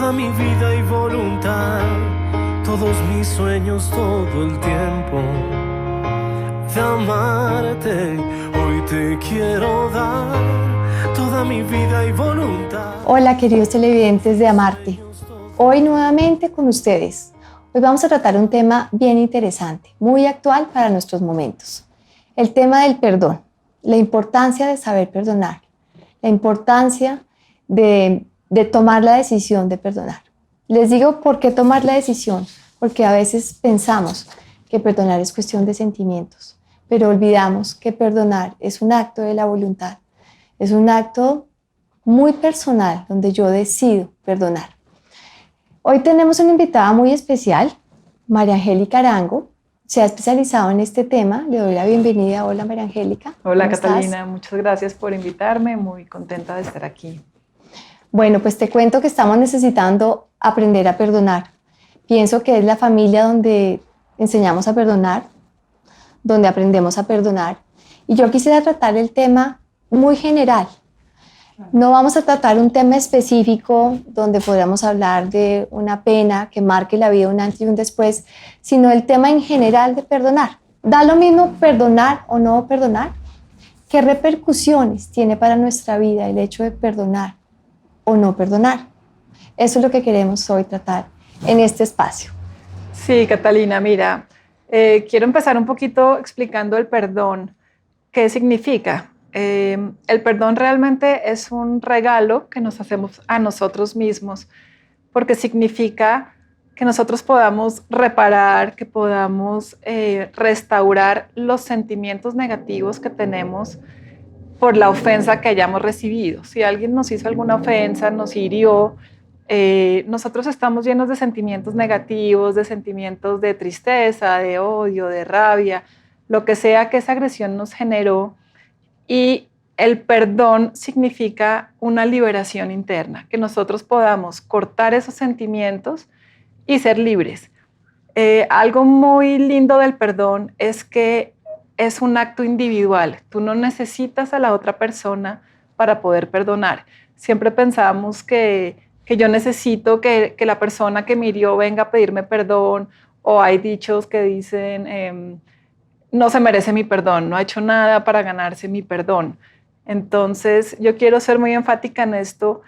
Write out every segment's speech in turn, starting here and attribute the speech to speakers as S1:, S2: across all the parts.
S1: toda mi vida y voluntad, todos mis sueños, todo el tiempo de amarte. Hoy te quiero dar toda mi vida y voluntad.
S2: Hola queridos televidentes de Amarte, hoy nuevamente con ustedes. Hoy vamos a tratar un tema bien interesante, muy actual para nuestros momentos. El tema del perdón, la importancia de saber perdonar, la importancia de tomar la decisión de perdonar. Les digo por qué tomar la decisión, porque a veces pensamos que perdonar es cuestión de sentimientos, pero olvidamos que perdonar es un acto de la voluntad, es un acto muy personal donde yo decido perdonar. Hoy tenemos una invitada muy especial, María Angélica Arango. Se ha especializado en este tema. Le doy la bienvenida. Hola, María Angélica.
S3: Hola, Catalina. Muchas gracias por invitarme. Muy contenta de estar aquí.
S2: Bueno, pues te cuento que estamos necesitando aprender a perdonar. Pienso que es la familia donde enseñamos a perdonar, donde aprendemos a perdonar. Y yo quisiera tratar el tema muy general. No vamos a tratar un tema específico donde podamos hablar de una pena que marque la vida un antes y un después, sino el tema en general de perdonar. ¿Da lo mismo perdonar o no perdonar? ¿Qué repercusiones tiene para nuestra vida el hecho de perdonar o no perdonar? Eso es lo que queremos hoy tratar en este espacio.
S3: Sí, Catalina, mira, quiero empezar un poquito explicando el perdón. ¿Qué significa? El perdón realmente es un regalo que nos hacemos a nosotros mismos, porque significa que nosotros podamos reparar, que podamos restaurar los sentimientos negativos que tenemos por la ofensa que hayamos recibido. Si alguien nos hizo alguna ofensa, nos hirió, nosotros estamos llenos de sentimientos negativos, de sentimientos de tristeza, de odio, de rabia, lo que sea que esa agresión nos generó. Y el perdón significa una liberación interna, que nosotros podamos cortar esos sentimientos y ser libres. Algo muy lindo del perdón es que es un acto individual. Tú no necesitas a la otra persona para poder perdonar. Siempre pensamos que yo necesito que la persona que me hirió venga a pedirme perdón, o hay dichos que dicen no se merece mi perdón, no ha hecho nada para ganarse mi perdón. Entonces, yo quiero ser muy enfática en esto.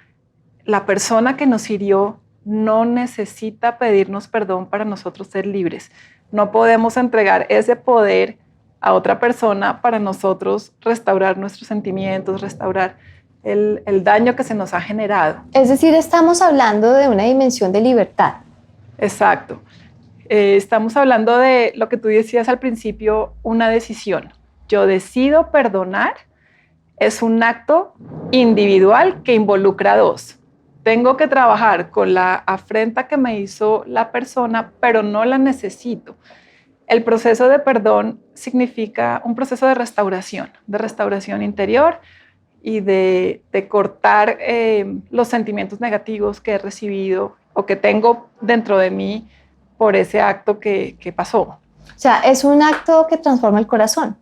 S3: La persona que nos hirió no necesita pedirnos perdón para nosotros ser libres. No podemos entregar ese poder a otra persona para nosotros restaurar nuestros sentimientos, restaurar el daño que se nos ha generado.
S2: Es decir, estamos hablando de una dimensión de libertad.
S3: Exacto. Estamos hablando de lo que tú decías al principio, una decisión. Yo decido perdonar, es un acto individual que involucra a dos. Tengo que trabajar con la afrenta que me hizo la persona, pero no la necesito. El proceso de perdón significa un proceso de restauración interior y de cortar los sentimientos negativos que he recibido o que tengo dentro de mí por ese acto que pasó.
S2: O sea, es un acto que transforma el corazón.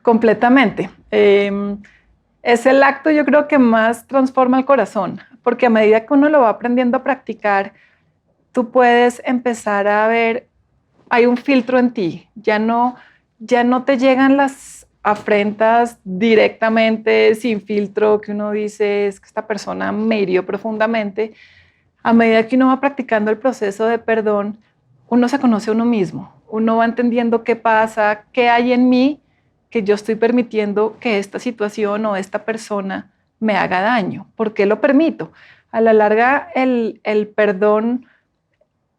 S3: Completamente. Es el acto, yo creo, que más transforma el corazón, porque a medida que uno lo va aprendiendo a practicar, tú puedes empezar a ver, hay un filtro en ti, ya no te llegan las afrentas directamente, sin filtro, que uno dice, es que esta persona me hirió profundamente. A medida que uno va practicando el proceso de perdón, uno se conoce a uno mismo, uno va entendiendo qué pasa, qué hay en mí que yo estoy permitiendo que esta situación o esta persona me haga daño. ¿Por qué lo permito? A la larga, el perdón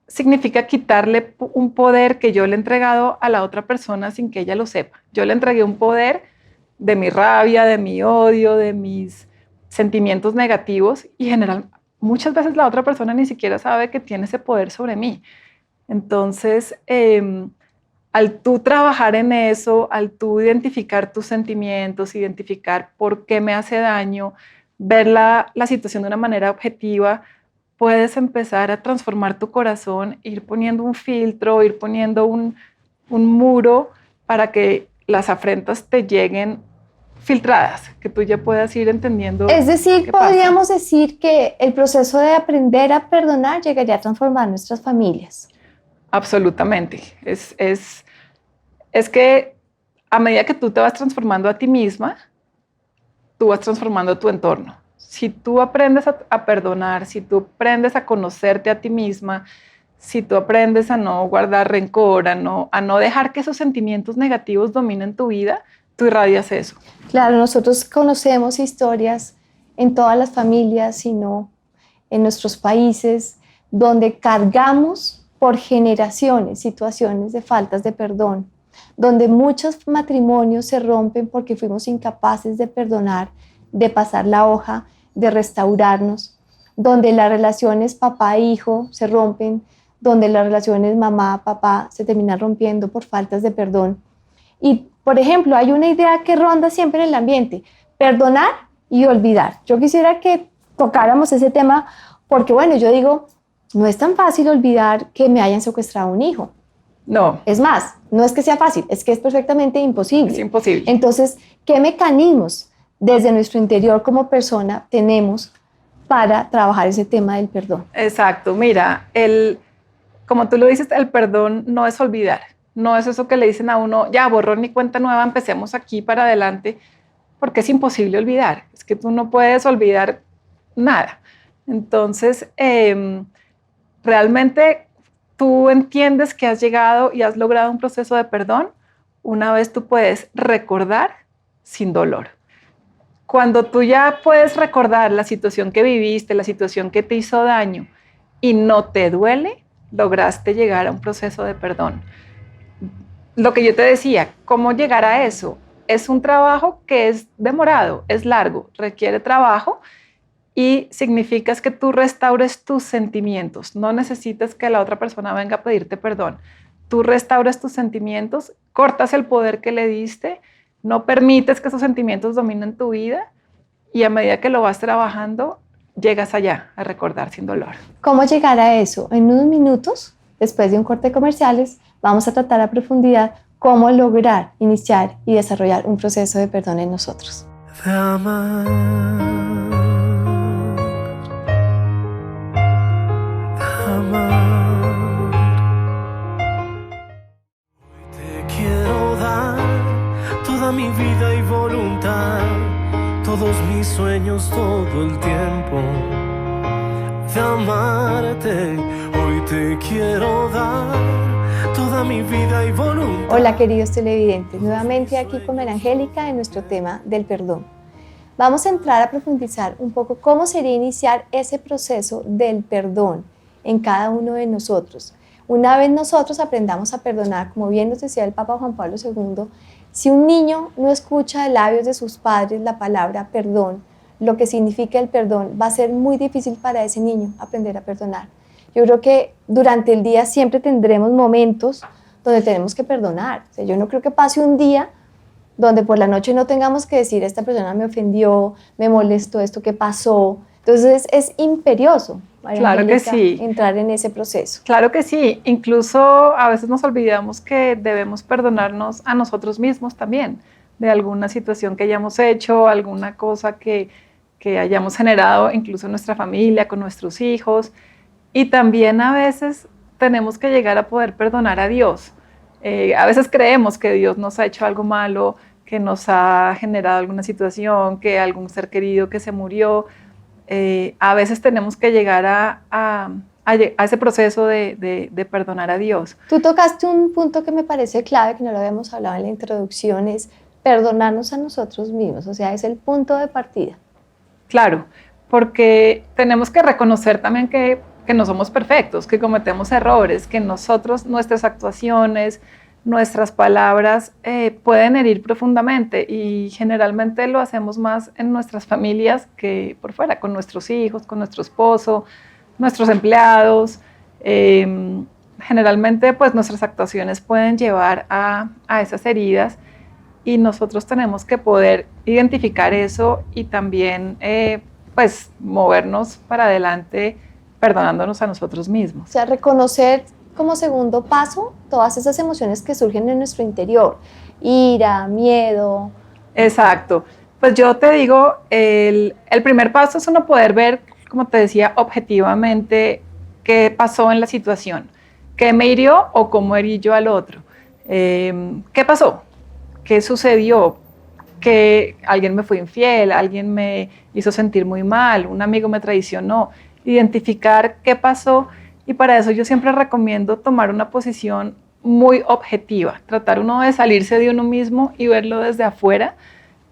S3: significa quitarle un poder que yo le he entregado a la otra persona sin que ella lo sepa. Yo le entregué un poder de mi rabia, de mi odio, de mis sentimientos negativos y muchas veces la otra persona ni siquiera sabe que tiene ese poder sobre mí. Entonces, al tú trabajar en eso, al tú identificar tus sentimientos, identificar por qué me hace daño, ver la situación de una manera objetiva, puedes empezar a transformar tu corazón, ir poniendo un filtro, ir poniendo un muro para que las afrentas te lleguen filtradas, que tú ya puedas ir entendiendo.
S2: Es decir,
S3: qué pasa.
S2: podríamos decir que el proceso de aprender a perdonar llegaría a transformar nuestras familias.
S3: Absolutamente. Es que a medida que tú te vas transformando a ti misma, tú vas transformando tu entorno. Si tú aprendes a perdonar, si tú aprendes a conocerte a ti misma, si tú aprendes a no guardar rencor, a no dejar que esos sentimientos negativos dominen tu vida, tú irradias eso.
S2: Claro, nosotros conocemos historias en todas las familias, sino en nuestros países, donde cargamos por generaciones situaciones de faltas de perdón, donde muchos matrimonios se rompen porque fuimos incapaces de perdonar, de pasar la hoja, de restaurarnos, donde las relaciones papá-hijo se rompen, donde las relaciones mamá-papá se terminan rompiendo por faltas de perdón. Y, por ejemplo, hay una idea que ronda siempre en el ambiente: perdonar y olvidar. Yo quisiera que tocáramos ese tema porque, bueno, yo digo, no es tan fácil olvidar que me hayan secuestrado un hijo.
S3: No.
S2: Es más, no es que sea fácil, es que es perfectamente imposible.
S3: Es imposible.
S2: Entonces, ¿qué mecanismos desde nuestro interior como persona tenemos para trabajar ese tema del perdón?
S3: Exacto. Mira, como tú lo dices, el perdón no es olvidar. No es eso que le dicen a uno, ya, borrón y cuenta nueva, empecemos aquí para adelante, porque es imposible olvidar. Es que tú no puedes olvidar nada. Entonces, realmente tú entiendes que has llegado y has logrado un proceso de perdón una vez tú puedes recordar sin dolor. Cuando tú ya puedes recordar la situación que viviste, la situación que te hizo daño y no te duele, lograste llegar a un proceso de perdón. Lo que yo te decía, ¿cómo llegar a eso? Es un trabajo que es demorado, es largo, requiere trabajo y significa que tú restaures tus sentimientos. No necesitas que la otra persona venga a pedirte perdón. Tú restauras tus sentimientos, cortas el poder que le diste, no permites que esos sentimientos dominen tu vida y a medida que lo vas trabajando, llegas allá a recordar sin dolor.
S2: ¿Cómo llegar a eso? En unos minutos, después de un corte de comerciales, vamos a tratar a profundidad cómo lograr iniciar y desarrollar un proceso de perdón en nosotros.
S1: De amar, de amar. Hoy te quiero dar toda mi vida y voluntad, todos mis sueños, todo el tiempo. De amarte, hoy te quiero dar toda mi vida y voluntad.
S2: Hola queridos televidentes, nuevamente aquí con María Angélica en nuestro tema del perdón. Vamos a entrar a profundizar un poco cómo sería iniciar ese proceso del perdón en cada uno de nosotros. Una vez nosotros aprendamos a perdonar, como bien nos decía el Papa Juan Pablo II, si un niño no escucha de labios de sus padres la palabra perdón, lo que significa el perdón, va a ser muy difícil para ese niño aprender a perdonar. Yo creo que durante el día siempre tendremos momentos donde tenemos que perdonar. O sea, yo no creo que pase un día donde por la noche no tengamos que decir, esta persona me ofendió, me molestó, esto que pasó. Entonces es imperioso, María
S3: Claro que
S2: Angélica,
S3: sí.
S2: entrar en ese proceso.
S3: Claro que sí. Incluso a veces nos olvidamos que debemos perdonarnos a nosotros mismos también, de alguna situación que hayamos hecho, alguna cosa que hayamos generado incluso en nuestra familia, con nuestros hijos. Y también a veces tenemos que llegar a poder perdonar a Dios. A veces creemos que Dios nos ha hecho algo malo, que nos ha generado alguna situación, que algún ser querido que se murió. A veces tenemos que llegar a ese proceso de perdonar a Dios.
S2: Tú tocaste un punto que me parece clave, que no lo habíamos hablado en la introducción, es perdonarnos a nosotros mismos. O sea, es el punto de partida.
S3: Claro, porque tenemos que reconocer también que no somos perfectos, que cometemos errores, que nosotros, nuestras actuaciones, nuestras palabras pueden herir profundamente y generalmente lo hacemos más en nuestras familias que por fuera, con nuestros hijos, con nuestro esposo, nuestros empleados. Generalmente pues nuestras actuaciones pueden llevar a esas heridas y nosotros tenemos que poder identificar eso y también pues movernos para adelante perdonándonos a nosotros mismos.
S2: O sea, reconocer como segundo paso todas esas emociones que surgen en nuestro interior, ira, miedo,
S3: Exacto. Pues yo te digo, el primer paso es uno poder ver, como te decía, objetivamente qué pasó en la situación, qué me hirió o cómo herí yo al otro. ¿Qué pasó? ¿Qué sucedió? Que alguien me fue infiel, alguien me hizo sentir muy mal, un amigo me traicionó. Identificar qué pasó, y para eso yo siempre recomiendo tomar una posición muy objetiva, tratar uno de salirse de uno mismo y verlo desde afuera,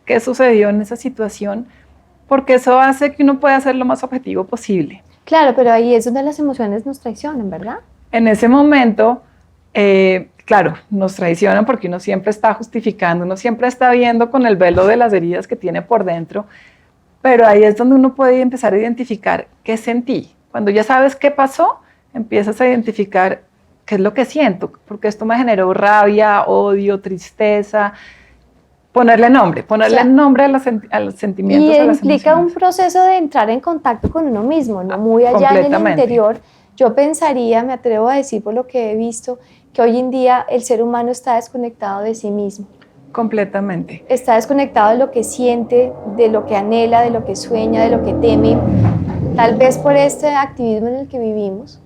S3: qué sucedió en esa situación, porque eso hace que uno pueda ser lo más objetivo posible.
S2: Claro, pero ahí es donde las emociones nos traicionan, ¿verdad?
S3: En ese momento, claro, nos traicionan porque uno siempre está justificando, uno siempre está viendo con el velo de las heridas que tiene por dentro, pero ahí es donde uno puede empezar a identificar qué sentí. Cuando ya sabes qué pasó, empiezas a identificar qué es lo que siento, porque esto me generó rabia, odio, tristeza. Ponerle nombre a los sentimientos.
S2: Y
S3: a las
S2: implica un
S3: emociones.
S2: proceso de entrar en contacto con uno mismo, ¿no? Muy allá en el interior. Yo pensaría, me atrevo a decir por lo que he visto, que hoy en día el ser humano está desconectado de sí mismo.
S3: Completamente.
S2: Está desconectado de lo que siente, de lo que anhela, de lo que sueña, de lo que teme. Tal vez por este activismo en el que vivimos,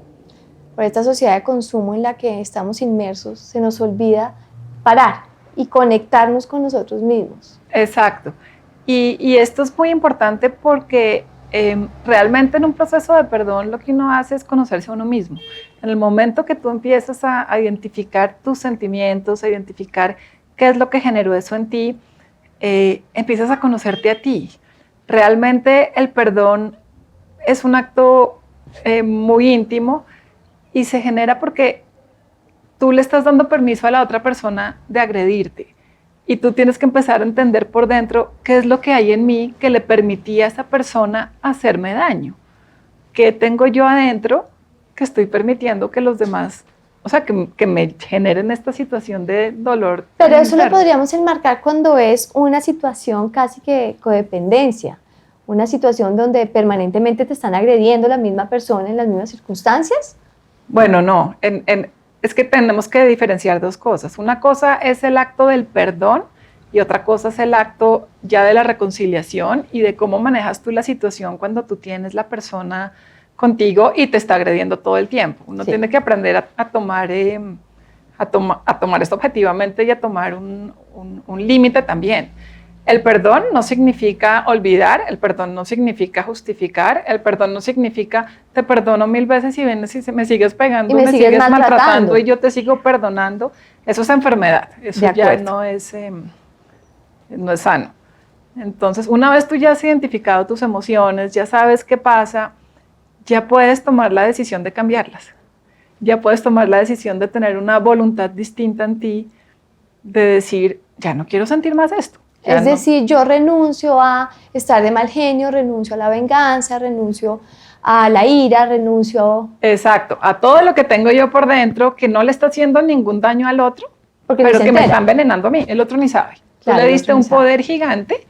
S2: por esta sociedad de consumo en la que estamos inmersos, se nos olvida parar y conectarnos con nosotros mismos.
S3: Exacto. Y esto es muy importante porque realmente en un proceso de perdón lo que uno hace es conocerse a uno mismo. En el momento que tú empiezas a identificar tus sentimientos, a identificar qué es lo que generó eso en ti, empiezas a conocerte a ti. Realmente el perdón es un acto muy íntimo y se genera porque tú le estás dando permiso a la otra persona de agredirte y tú tienes que empezar a entender por dentro qué es lo que hay en mí que le permitía a esa persona hacerme daño. ¿Qué tengo yo adentro que estoy permitiendo que los demás, o sea, que me generen esta situación de dolor?
S2: Pero eso lo podríamos enmarcar cuando es una situación casi que codependencia, una situación donde permanentemente te están agrediendo la misma persona en las mismas circunstancias.
S3: Bueno, no, es que tenemos que diferenciar dos cosas. Una cosa es el acto del perdón y otra cosa es el acto ya de la reconciliación y de cómo manejas tú la situación cuando tú tienes la persona contigo y te está agrediendo todo el tiempo. Uno tiene que aprender a tomar esto objetivamente y a tomar un límite también. El perdón no significa olvidar, el perdón no significa justificar, el perdón no significa te perdono 1000 veces y vienes y me sigues pegando, me sigues maltratando y yo te sigo perdonando. Eso es enfermedad, eso ya no es sano. Entonces, una vez tú ya has identificado tus emociones, ya sabes qué pasa, ya puedes tomar la decisión de cambiarlas. Ya puedes tomar la decisión de tener una voluntad distinta en ti, de decir, ya no quiero sentir más esto.
S2: Es decir, yo renuncio a estar de mal genio, renuncio a la venganza, renuncio a la ira, renuncio...
S3: Exacto, a todo lo que tengo yo por dentro que no le está haciendo ningún daño al otro, pero que me está envenenando a mí, el otro ni sabe. Claro, tú le diste un poder gigante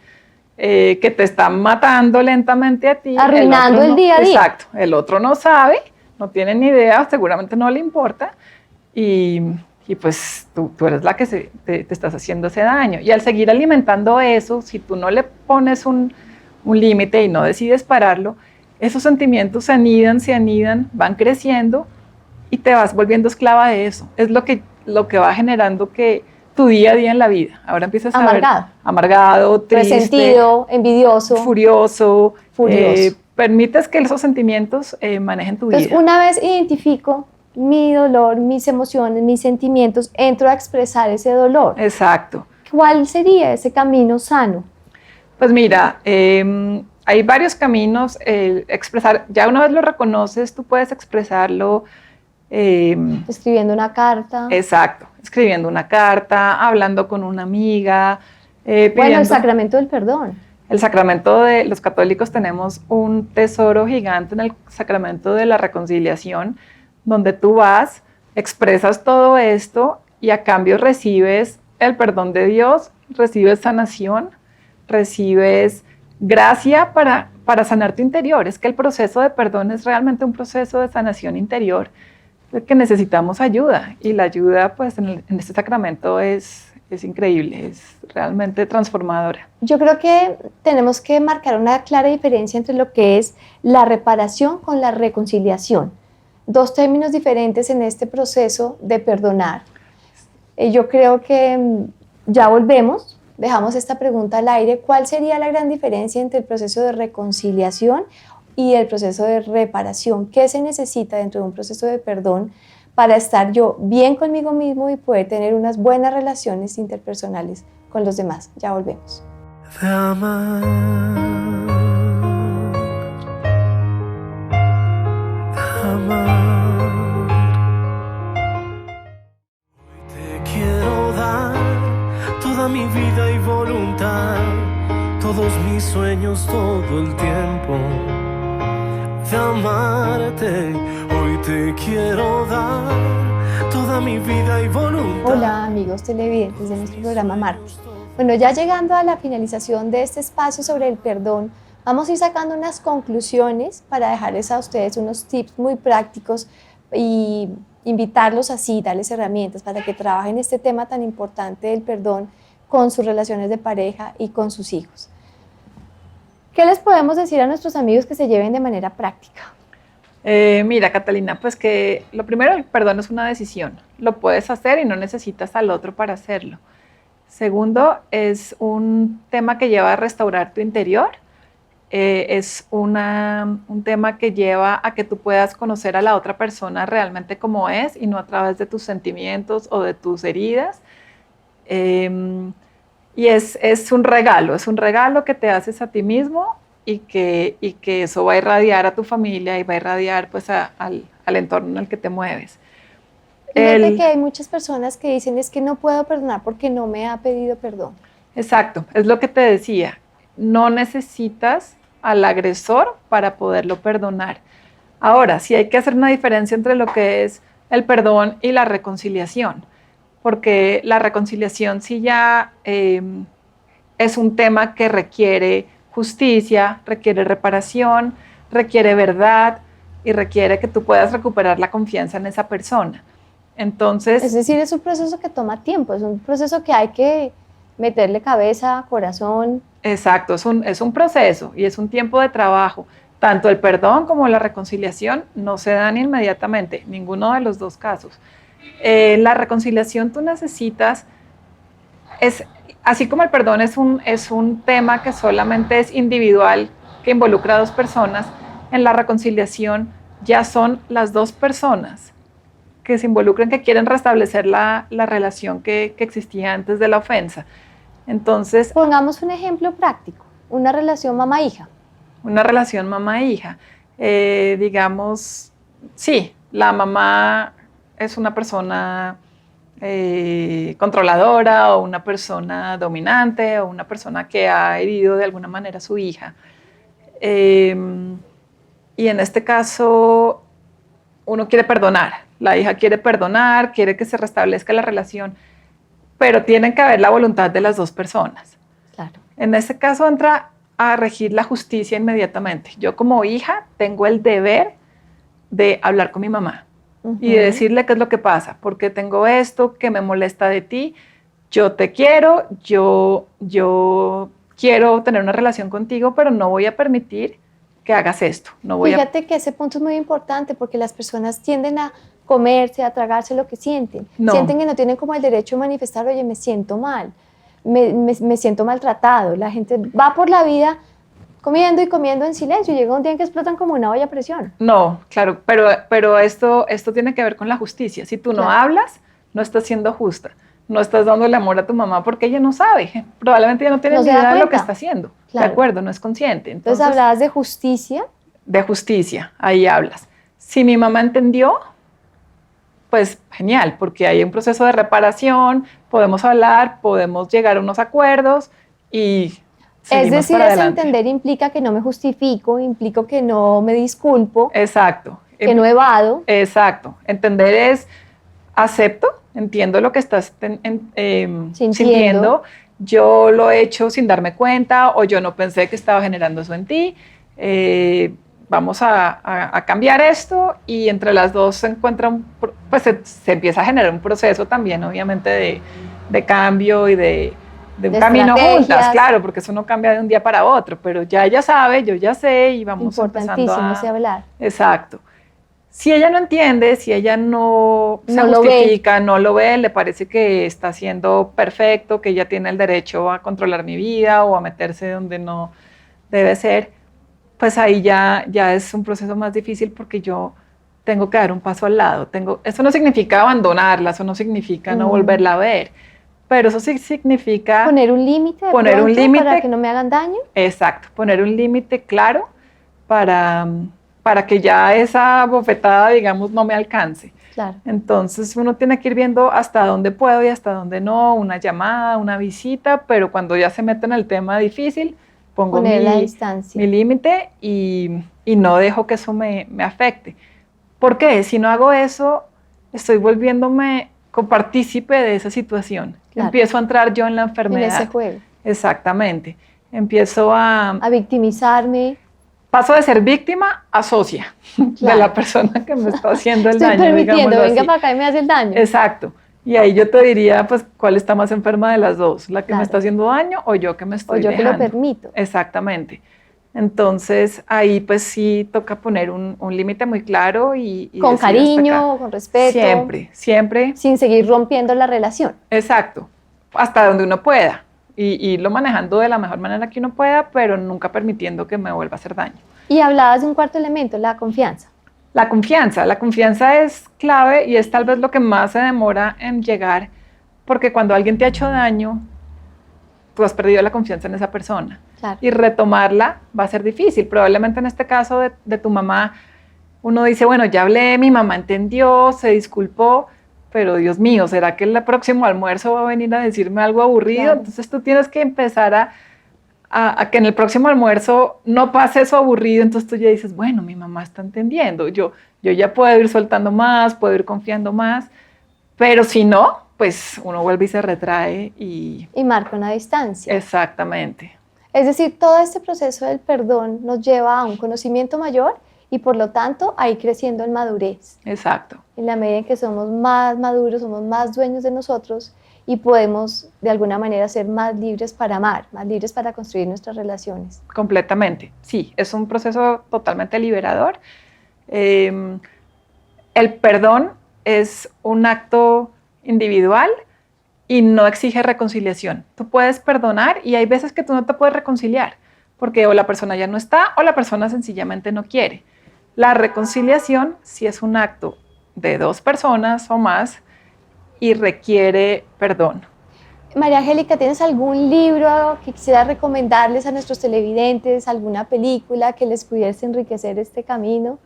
S3: que te está matando lentamente a ti.
S2: Arruinando el día a día.
S3: Exacto, el otro no sabe, no tiene ni idea, seguramente no le importa y pues tú eres la que te estás haciendo ese daño. Y al seguir alimentando eso, si tú no le pones un límite y no decides pararlo, esos sentimientos se anidan, van creciendo y te vas volviendo esclava de eso. Es lo que va generando que tu día a día en la vida. Ahora empiezas a ver amargado, triste,
S2: resentido, envidioso,
S3: furioso. Permites que esos sentimientos manejen tu vida.
S2: Entonces, una vez identifico mi dolor, mis emociones, mis sentimientos, entro a expresar ese dolor.
S3: Exacto.
S2: ¿Cuál sería ese camino sano?
S3: Pues mira, hay varios caminos. Expresar, ya una vez lo reconoces, tú puedes expresarlo.
S2: Escribiendo una carta.
S3: Exacto, escribiendo una carta, hablando con una amiga.
S2: Bueno, el sacramento del perdón.
S3: El sacramento de los católicos tenemos un tesoro gigante en el sacramento de la reconciliación, donde tú vas, expresas todo esto y a cambio recibes el perdón de Dios, recibes sanación, recibes gracia para sanar tu interior. Es que el proceso de perdón es realmente un proceso de sanación interior, que necesitamos ayuda y la ayuda pues en este sacramento es es increíble, es realmente transformadora.
S2: Yo creo que tenemos que marcar una clara diferencia entre lo que es la reparación con la reconciliación. Dos términos diferentes en este proceso de perdonar. Yo creo que ya volvemos, dejamos esta pregunta al aire. ¿Cuál sería la gran diferencia entre el proceso de reconciliación y el proceso de reparación? ¿Qué se necesita dentro de un proceso de perdón para estar yo bien conmigo mismo y poder tener unas buenas relaciones interpersonales con los demás? Ya volvemos.
S1: De amar, de amar. Hoy te quiero dar toda mi vida y voluntad, todos mis sueños, todo el tiempo. De amarte, hoy te quiero dar toda mi vida y voluntad.
S2: Hola amigos televidentes de nuestro programa Marte. Bueno, ya llegando a la finalización de este espacio sobre el perdón, vamos a ir sacando unas conclusiones para dejarles a ustedes unos tips muy prácticos y invitarlos así, darles herramientas para que trabajen este tema tan importante del perdón con sus relaciones de pareja y con sus hijos. ¿Qué les podemos decir a nuestros amigos que se lleven de manera práctica?
S3: Mira, Catalina, pues que lo primero, el perdón es una decisión. Lo puedes hacer y no necesitas al otro para hacerlo. Segundo, es un tema que lleva a restaurar tu interior. Es un tema que lleva a que tú puedas conocer a la otra persona realmente como es y no a través de tus sentimientos o de tus heridas. Y es un regalo que te haces a ti mismo y que eso va a irradiar a tu familia y va a irradiar pues al entorno en el que te mueves.
S2: Fíjate que hay muchas personas que dicen es que no puedo perdonar porque no me ha pedido perdón.
S3: Exacto, es lo que te decía. No necesitas al agresor para poderlo perdonar. Ahora, sí hay que hacer una diferencia entre lo que es el perdón y la reconciliación, porque la reconciliación sí ya es un tema que requiere justicia, requiere reparación, requiere verdad y requiere que tú puedas recuperar la confianza en esa persona. Entonces,
S2: es decir, es un proceso que toma tiempo, es un proceso que hay que meterle cabeza, corazón.
S3: Exacto, es un proceso y es un tiempo de trabajo. Tanto el perdón como la reconciliación no se dan inmediatamente, ninguno de los dos casos. La reconciliación tú necesitas, así como el perdón es un tema que solamente es individual, que involucra a dos personas, en la reconciliación ya son las dos personas que se involucran, que quieren restablecer la relación que existía antes de la ofensa. Entonces,
S2: pongamos un ejemplo práctico, una relación mamá-hija.
S3: Una relación mamá-hija. Digamos, sí, la mamá es una persona controladora o una persona dominante o una persona que ha herido de alguna manera a su hija. Y en este caso, uno quiere perdonar. La hija quiere perdonar, quiere que se restablezca la relación, pero tiene que haber la voluntad de las dos personas.
S2: Claro.
S3: En este caso entra a regir la justicia inmediatamente. Yo como hija tengo el deber de hablar con mi mamá y de decirle qué es lo que pasa, porque tengo esto que me molesta de ti, yo te quiero, yo quiero tener una relación contigo, pero no voy a permitir que hagas esto.
S2: Fíjate que ese punto es muy importante porque las personas tienden a comerse, a tragarse lo que sienten. Sienten que no tienen como el derecho de manifestar, oye, me siento mal, me siento maltratado. La gente va por la vida comiendo y comiendo en silencio y llega un día en que explotan como una olla a presión.
S3: No, claro, pero esto tiene que ver con la justicia. Si tú no hablas, no estás siendo justa. No estás dándole amor a tu mamá porque ella no sabe. Probablemente ella no tiene ni idea de lo que está haciendo. Claro. ¿De acuerdo? No es consciente.
S2: Entonces hablabas de justicia.
S3: De justicia, ahí hablas. Si mi mamá entendió, pues genial, porque hay un proceso de reparación, podemos hablar, podemos llegar a unos acuerdos y
S2: es decir, ese entender implica que no me justifico, implica que no me disculpo.
S3: Exacto.
S2: Que no evado.
S3: Exacto. Entender es, acepto, entiendo lo que estás sintiendo, yo lo he hecho sin darme cuenta o yo no pensé que estaba generando eso en ti, vamos a cambiar esto y entre las dos se encuentra, pues se empieza a generar un proceso también obviamente de cambio y de un
S2: De
S3: camino juntas,
S2: estrategias.
S3: claro, porque eso no cambia de un día para otro, pero ya ella sabe, yo ya sé y vamos empezando
S2: Importantísimo
S3: a...
S2: sí hablar.
S3: Exacto. Si ella no entiende, si ella no se
S2: No lo ve.
S3: justifica, no lo ve, le parece que está siendo perfecto, que ella tiene el derecho a controlar mi vida o a meterse donde no debe ser, pues ahí ya es un proceso más difícil porque yo tengo que dar un paso al lado. Eso no significa abandonarla, eso no significa no volverla a ver, pero eso sí significa
S2: Poner un límite de
S3: poner un
S2: pronto
S3: límite.
S2: para que no me hagan daño.
S3: Exacto, poner un límite claro para que ya esa bofetada, digamos, no me alcance.
S2: Claro.
S3: Entonces uno tiene que ir viendo hasta dónde puedo y hasta dónde no, una llamada, una visita, pero cuando ya se mete en el tema difícil, pongo
S2: Poner la distancia.
S3: mi límite y no dejo que eso me afecte. ¿Por qué? Si no hago eso, estoy volviéndome copartícipe de esa situación.
S2: Claro.
S3: Empiezo a entrar yo en la enfermedad.
S2: En ese juego.
S3: Exactamente. Empiezo a
S2: victimizarme.
S3: Paso de ser víctima a socia de la persona que me está haciendo el daño.
S2: Estoy permitiendo, venga
S3: así.
S2: para acá y me hace el daño.
S3: Exacto. Y ahí yo te diría, pues, ¿cuál está más enferma de las dos? ¿La que me está haciendo daño o yo que me estoy dejando?
S2: O yo que lo permito.
S3: Exactamente. Entonces, ahí pues sí toca poner un límite muy claro y
S2: con cariño, con respeto.
S3: Siempre, siempre.
S2: Sin seguir rompiendo la relación.
S3: Exacto. Hasta donde uno pueda. Y irlo manejando de la mejor manera que uno pueda, pero nunca permitiendo que me vuelva a hacer daño.
S2: Y hablabas de un cuarto elemento, la confianza.
S3: La confianza es clave y es tal vez lo que más se demora en llegar, porque cuando alguien te ha hecho daño, tú has perdido la confianza en esa persona.
S2: Claro.
S3: Y retomarla va a ser difícil. Probablemente en este caso de tu mamá, uno dice, bueno, ya hablé, mi mamá entendió, se disculpó, pero Dios mío, ¿será que el próximo almuerzo va a venir a decirme algo aburrido? Claro. Entonces tú tienes que empezar a que en el próximo almuerzo no pase eso aburrido, entonces tú ya dices, bueno, mi mamá está entendiendo, yo ya puedo ir soltando más, puedo ir confiando más, pero si no, pues uno vuelve y se retrae y
S2: marca una distancia.
S3: Exactamente.
S2: Es decir, todo este proceso del perdón nos lleva a un conocimiento mayor y por lo tanto a ir creciendo en madurez.
S3: Exacto.
S2: En la medida en que somos más maduros, somos más dueños de nosotros y podemos de alguna manera ser más libres para amar, más libres para construir nuestras relaciones.
S3: Completamente, sí, es un proceso totalmente liberador. El perdón es un acto individual y no exige reconciliación. Tú puedes perdonar y hay veces que tú no te puedes reconciliar porque o la persona ya no está o la persona sencillamente no quiere. La reconciliación sí es un acto de dos personas o más y requiere perdón.
S2: María Angélica, ¿tienes algún libro que quisiera recomendarles a nuestros televidentes, alguna película que les pudiese enriquecer este camino?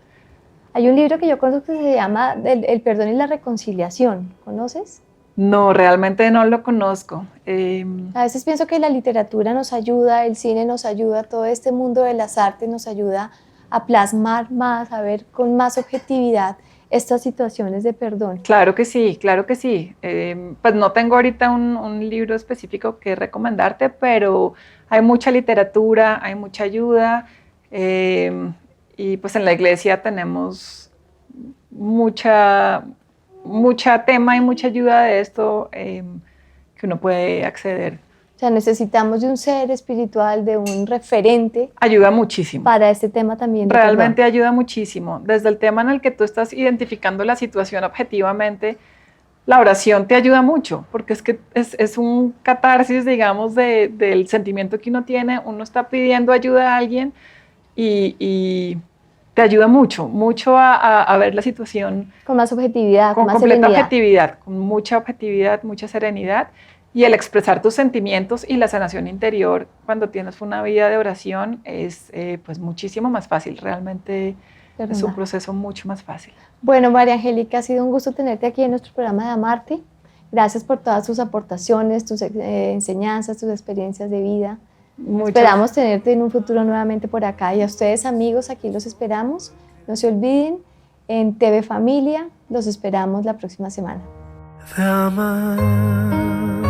S2: Hay un libro que yo conozco que se llama El perdón y la reconciliación. ¿Conoces?
S3: No, realmente no lo conozco.
S2: A veces pienso que la literatura nos ayuda, el cine nos ayuda, todo este mundo de las artes nos ayuda a plasmar más, a ver con más objetividad estas situaciones de perdón.
S3: Claro que sí, claro que sí. Pues no tengo ahorita un libro específico que recomendarte, pero hay mucha literatura, hay mucha ayuda y pues en la iglesia tenemos mucha tema y mucha ayuda de esto que uno puede acceder.
S2: O sea, necesitamos de un ser espiritual, de un referente.
S3: Ayuda muchísimo.
S2: Para este tema también.
S3: Realmente ayuda muchísimo. Desde el tema en el que tú estás identificando la situación objetivamente, la oración te ayuda mucho, porque es que es un catarsis, digamos, del sentimiento que uno tiene. Uno está pidiendo ayuda a alguien y te ayuda mucho a ver la situación.
S2: Con más objetividad,
S3: con
S2: más
S3: completa
S2: serenidad.
S3: Objetividad, con mucha objetividad, mucha serenidad. Y el expresar tus sentimientos y la sanación interior cuando tienes una vida de oración es pues muchísimo más fácil. Realmente es un proceso mucho más fácil.
S2: Bueno, María Angélica, ha sido un gusto tenerte aquí en nuestro programa de Amarte. Gracias por todas tus aportaciones, tus enseñanzas, tus experiencias de vida. Esperamos tenerte en un futuro nuevamente por acá. Y a ustedes, amigos, aquí los esperamos. No se olviden, en TV Familia los esperamos la próxima semana.
S1: De amar.